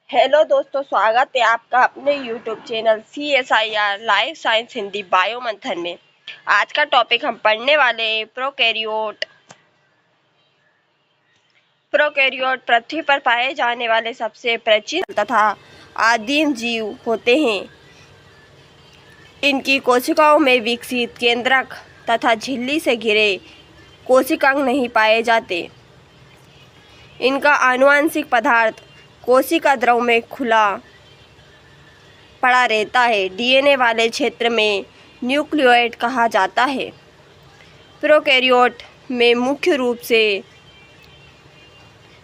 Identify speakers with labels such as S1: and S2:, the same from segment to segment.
S1: Hello दोस्तों, स्वागत है आपका अपने YouTube channel CSIR life science Hindi bio मंथन में। आज का टॉपिक हम पढ़ने वाले हैं प्रोकैरियोट। प्रोकैरियोट पृथ्वी पर पाए जाने वाले सबसे प्राचीन तथा आदिम जीव होते हैं। इनकी कोशिकाओं में विकसित केंद्रक तथा झिल्ली से घिरे कोशिकांग नहीं पाए जाते। इनका आनुवंशिक पदार्थ कोशिका द्रव में खुला पड़ा रहता है। DNA वाले क्षेत्र में न्यूक्लियोइड कहा जाता है। प्रोकैरियोट में मुख्य रूप से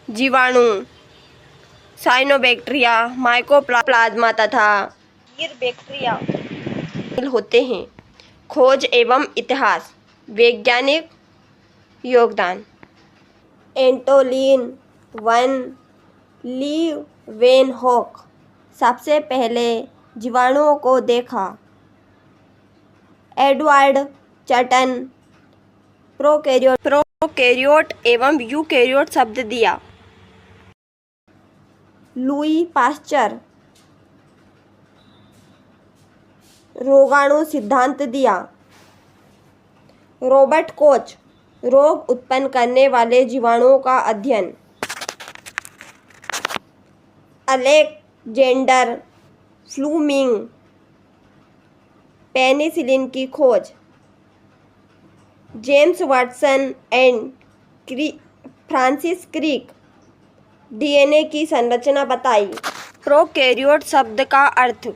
S1: जीवाणु, साइनोबैक्टीरिया, माइकोप्लाज्मा तथा बैक्टीरिया होते हैं। खोज एवं इतिहास। वैज्ञानिक योगदान। एंटोलिन वन लीवेनहॉक सबसे पहले जीवाणुओं को देखा। एडवर्ड चटन प्रोकैरियोट एवं यूकैरियोट शब्द दिया। लुई पाश्चर रोगाणु सिद्धांत दिया। रॉबर्ट कोच रोग उत्पन्न करने वाले जीवाणुओं का अध्ययन। अलेक्जेंडर फ्लूमिंग पेनिसिलिन की खोज। James Watson and Francis Crick DNA की संरचना बताई। प्रोकैरियोट शब्द का अर्थ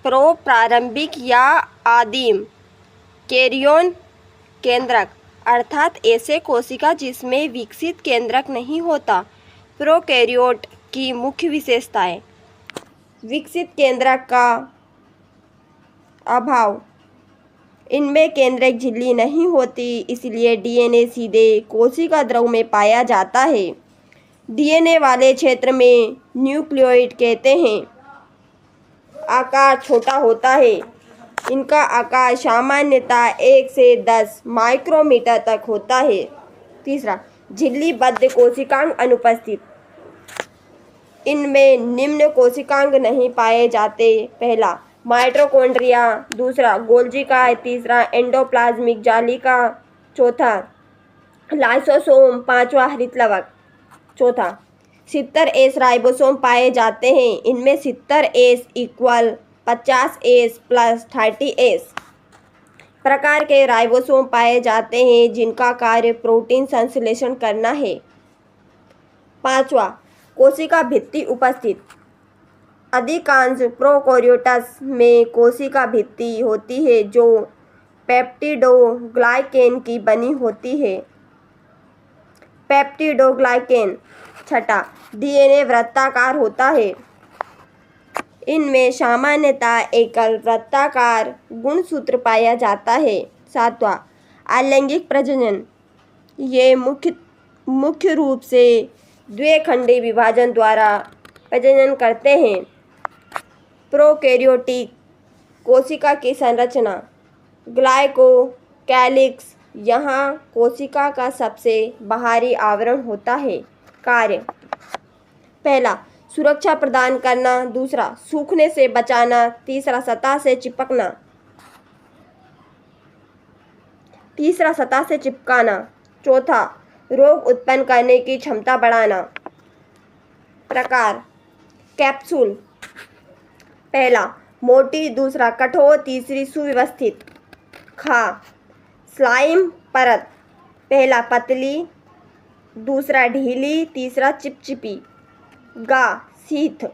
S1: प्रो प्रारंभिक या आदिम, कैरियोन केंद्रक अर्थात ऐसे कोशिका जिसमें विकसित केंद्रक नहीं होता। प्रोकैरियोट की मुख्य विशेषताएं। विकसित केंद्रक का अभाव। इनमें केंद्रक झिल्ली नहीं होती, इसलिए DNA सीधे कोशिका द्रव में पाया जाता है। DNA वाले क्षेत्र में न्यूक्लियोइड कहते हैं। आकार छोटा होता है। इनका आकार सामान्यतः 1 से 10 माइक्रोमीटर तक होता है। तीसरा, झिल्लीबद्ध कोशिकांग अनुपस्थित। इनमें निम्न कोशिकांग नहीं पाए जाते। पहला, माइटोकॉन्ड्रिया। दूसरा, गोल्गी का। तीसरा, एंडोप्लाज्मिक जालिका। चौथा, लाइसोसोम। पांचवा, हरितलवक। चौथा, 70S राइबोसोम पाए जाते हैं। इनमें 70S = 50S + 30S प्रकार के राइबोसोम पाए जाते हैं जिनका कार्य प्रोटीन संश्लेषण करना है। पांचवा, कोशिका भित्ति उपस्थित। अधिकांश प्रोकैरियोट्स में कोशिका भित्ति होती है जो पेप्टिडोग्लाइकेन की बनी होती है। पेप्टिडोग्लाइकेन। छठा, DNA वृत्ताकार होता है। इनमें सामान्यतः एकल वृत्ताकार गुणसूत्र पाया जाता है। सातवां, अलैंगिक प्रजनन। ये मुख्य रूप से द्विखंडी विभाजन द्वारा प्रजनन करते हैं। प्रोकैरियोटिक कोशिका की संरचना। ग्लाइकोकैलिक्स यहाँ कोशिका का सबसे बाहरी आवरण होता है। कार्य। पहला, सुरक्षा प्रदान करना। दूसरा, सूखने से बचाना। तीसरा, सतह से चिपकाना। चौथा, रोग उत्पन्न करने की क्षमता बढ़ाना। प्रकार। कैप्सूल। पहला, मोटी। दूसरा, कठोर। तीसरी, सुव्यवस्थित। खा। स्लाइम परत। पहला, पतली। दूसरा, ढीली। तीसरा, चिपचिपी। गा, शीथ।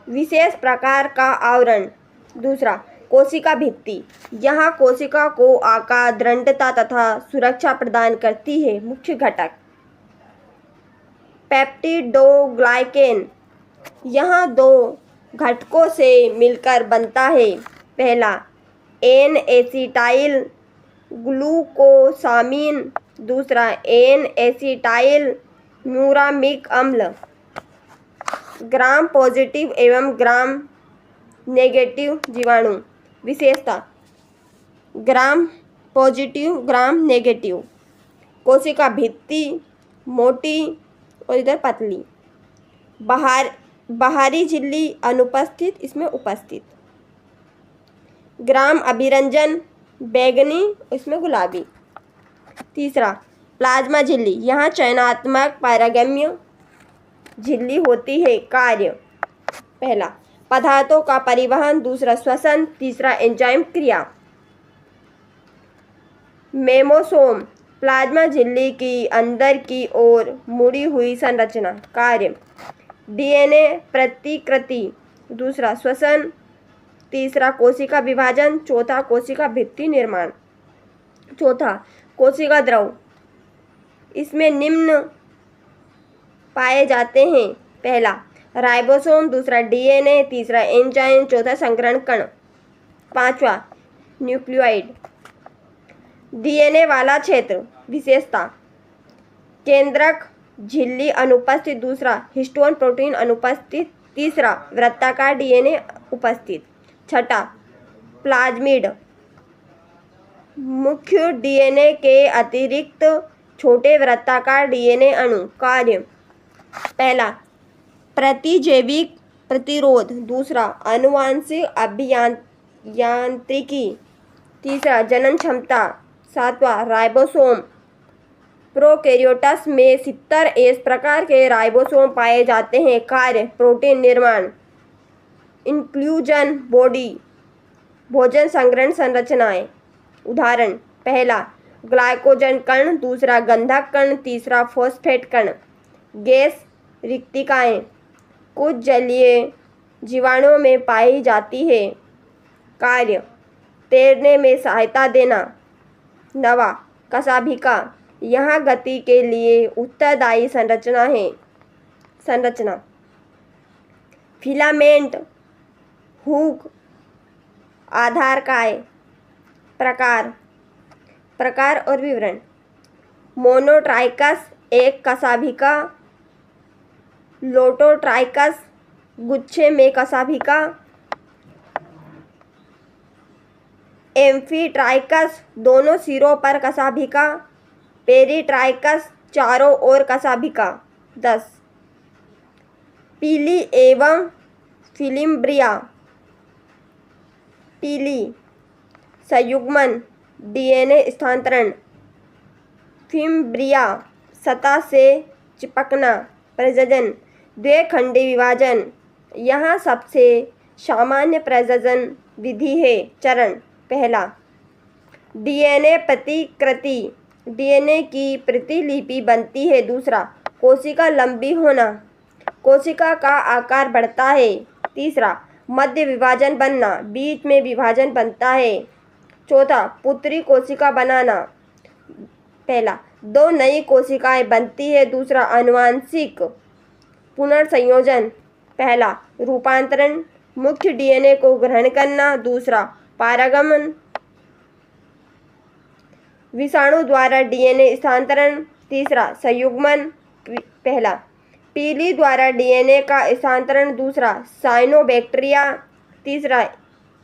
S1: विशेष प्रकार का आवरण। दूसरा, कोशिका भित्ति। यहाँ कोशिका को आकार, दृढ़ता तथा सुरक्षा प्रदान करती है। मुख्य घटक। पेप्टिडोग्लाइकेन यहाँ 2 घटकों से मिलकर बनता है। पहला, N-एसिटाइल ग्लूकोसामीन। दूसरा, N-एसिटाइल म्यूरामिक अम्ल। ग्राम पॉजिटिव एवं ग्राम नेगेटिव जीवाणु। विशेषता। Gram positive, gram negative. कोशिका भित्ति मोटी और इधर पतली। बाहर बाहरी झिल्ली अनुपस्थित, इसमें उपस्थित। ग्राम अभिरंजन बैंगनी, इसमें गुलाबी। तीसरा प्लाज्मा झिल्ली, यहाँ चयनात्मक पारगम्य झिल्ली होती है। कार्य पहला पदार्थों का परिवहन, दूसरा श्वसन, तीसरा एंजाइम क्रिया। मेमोसोम प्लाज्मा झिल्ली की अंदर की ओर मुड़ी हुई संरचना। कार्य डीएनए प्रतिकृति, दूसरा श्वसन, तीसरा कोशिका विभाजन, चौथा कोशिका भित्ति निर्माण। चौथा कोशिका द्रव, इसमें निम्न पाए जाते हैं। पहला राइबोसोम, दूसरा डीएनए, तीसरा एंजाइम, चौथा संकरण कण। पांचवा न्यूक्लियोइड। डीएनए वाला क्षेत्र विशेषता, केंद्रक झिल्ली अनुपस्थित, दूसरा हिस्टोन प्रोटीन अनुपस्थित, तीसरा वृत्ताकार डीएनए उपस्थित। छठा प्लाज्मिड, मुख्य डीएनए के अतिरिक्त छोटे वृत्ताकार डीएनए अणु। कार्य पहला प्रतिजैविक प्रतिरोध, दूसरा आनुवंशिक अभियांत्रिकी, तीसरा जनन क्षमता। सातवां राइबोसोम। प्रोकैरियोट्स में 70S प्रकार के राइबोसोम पाए जाते हैं। कार्य प्रोटीन निर्माण, इंक्लूजन बॉडी, भोजन संग्रहण संरचनाएं। उदाहरण पहला ग्लाइकोजन कण, दूसरा गंधक कण, तीसरा फॉस्फेट कण। गैस रिक्तिकाएं कुछ जलीय जीवाणुओं में पाई जाती है। कार्य तैरने में सहायता देना। नवा कशाभिका, यहाँ गति के लिए उत्तरदायी संरचना है। संरचना फिलामेंट, हुक, आधारकाय। प्रकार और विवरण। मोनोट्राइकस एक कशाभिका, लोटोट्राइकस गुच्छे में कशाभिका, एम्फीट्राइकस दोनों सिरों पर कशाभिका, पेरीट्राइकस चारों ओर कशाभिका। 10 पीली एवं फिलिम्ब्रिया। पीली संयुग्मन, डीएनए स्थानांतरण। फिम्ब्रिया सतह से चिपकना, प्रजनन। द्विखंडी विभाजन, यहाँ सबसे सामान्य प्रजनन विधि है। चरण पहला डीएनए प्रतिकृति, डीएनए की प्रतिलिपि बनती है। दूसरा कोशिका लंबी होना, कोशिका का आकार बढ़ता है। तीसरा मध्य विभाजन बनना, बीच में विभाजन बनता है। चौथा पुत्री कोशिका बनाना, पहला 2 नई कोशिकाएं बनती है। दूसरा आनुवंशिक पुनर्संयोजन, पहला रूपांतरण, मुख्य डीएनए को ग्रहण करना, दूसरा पारगमन, विषाणु द्वारा डीएनए स्थानांतरण, तीसरा संयुग्मन, पहला पीली द्वारा डीएनए का स्थानांतरण, दूसरा साइनोबैक्टीरिया, तीसरा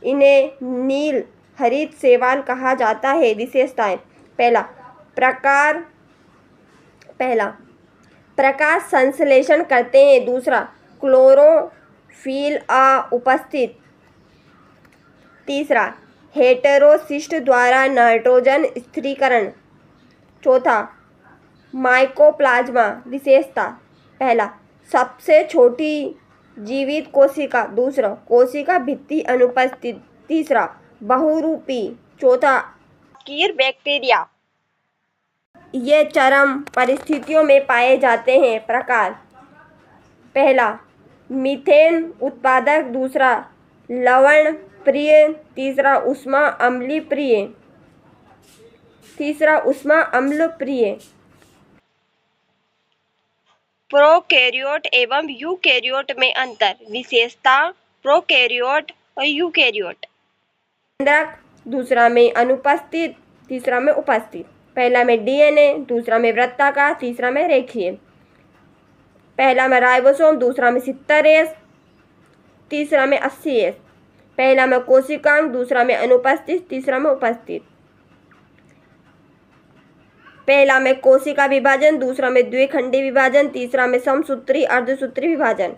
S1: इन्हें नील हरित शैवाल कहा जाता है। विशेषताएं, पहला प्रकाश संश्लेषण करते हैं, दूसरा क्लोरोफिल उपस्थित, तीसरा हेटेरोसिस्ट द्वारा नाइट्रोजन स्थिरीकरण, चौथा माइकोप्लाज्मा। विशेषता, पहला सबसे छोटी जीवित कोशिका, दूसरा कोशिका भित्ति अनुपस्थित, तीसरा बहुरूपी, चौथा कीर बैक्टीरिया। ये चरम परिस्थितियों में पाए जाते हैं। प्रकार पहला मीथेन उत्पादक, दूसरा लवण प्रिय, तीसरा उष्मा अम्ल प्रिय। प्रोकैरियोट एवं यूकैरियोट में अंतर। विशेषता प्रोकैरियोट और यूकैरियोट, केंद्रक दूसरा में अनुपस्थित, तीसरा में उपस्थित। पहला में डीएनए, दूसरा में वृत्ताकार, तीसरा में रेखीय। पहला में राइबोसोम, दूसरा में 70S, तीसरा में 80S। पहला में कोशिकांग, दूसरा में अनुपस्थित, तीसरा में उपस्थित। पहला में कोशिका विभाजन, दूसरा में द्विखंडी विभाजन, तीसरा में समसूत्री अर्धसूत्री विभाजन।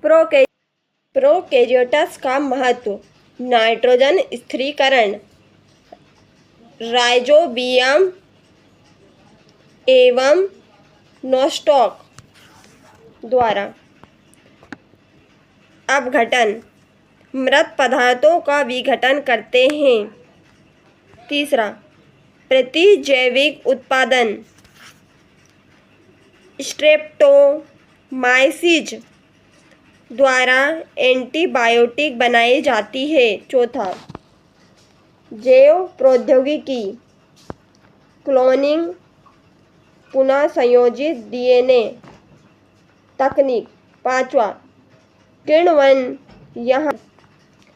S1: प्रोकैरियोट्स का महत्व। नाइट्रोजन स्थिरीकरण, राइजोबियम एवं नोस्टॉक द्वारा अपघटन, मृत पदार्थों का विघटन करते हैं। तीसरा, प्रतिजैविक उत्पादन, स्ट्रेप्टोमाइसिस द्वारा एंटीबायोटिक बनाई जाती है। चौथा, जैव प्रौद्योगिकी, क्लोनिंग, पुनः संयोजित डीएनए तकनीक। पांचवा, किण्वन, यहाँ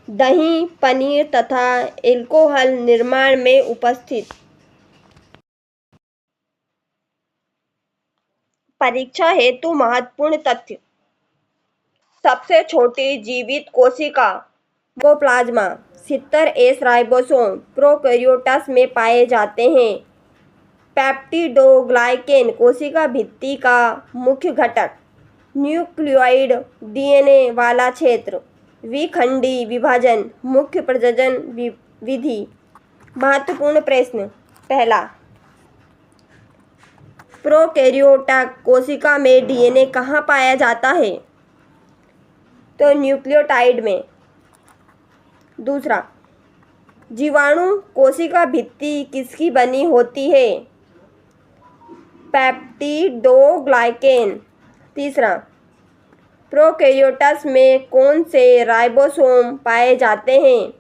S1: दही, पनीर तथा अल्कोहल निर्माण में उपस्थित। परीक्षा हेतु महत्वपूर्ण तथ्य। सबसे छोटी जीवित कोशिका प्लाज्मा 70S राइबोसोम प्रोकैरियोट्स में पाए जाते हैं। पेप्टिडोग्लाइकेन कोशिका भित्ति का मुख्य घटक। न्यूक्लियोइड डीएनए वाला क्षेत्र। विखंडी विभाजन मुख्य प्रजनन विधि। महत्वपूर्ण प्रश्न। पहला, प्रोकैरियोटा कोशिका में डीएनए कहाँ पाया जाता है? तो न्यूक्लियोटाइड में। दूसरा, जीवाणु कोशिका भित्ति किसकी बनी होती है? पेप्टिडोग्लाइकेन। तीसरा, प्रोकैरियोट्स में कौन से राइबोसोम पाए जाते हैं?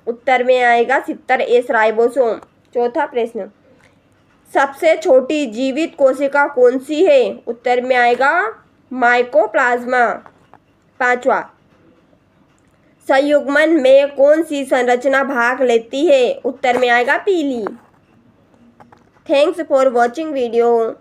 S1: उत्तर में आएगा 70S राइबोसोम। चौथा प्रश्न, सबसे छोटी जीवित कोशिका कौन सी है? उत्तर में आएगा माइकोप्लाज्मा। पांचवा, संयुग्मन में कौन सी संरचना भाग लेती है? उत्तर में आएगा पीली। Thanks for watching video.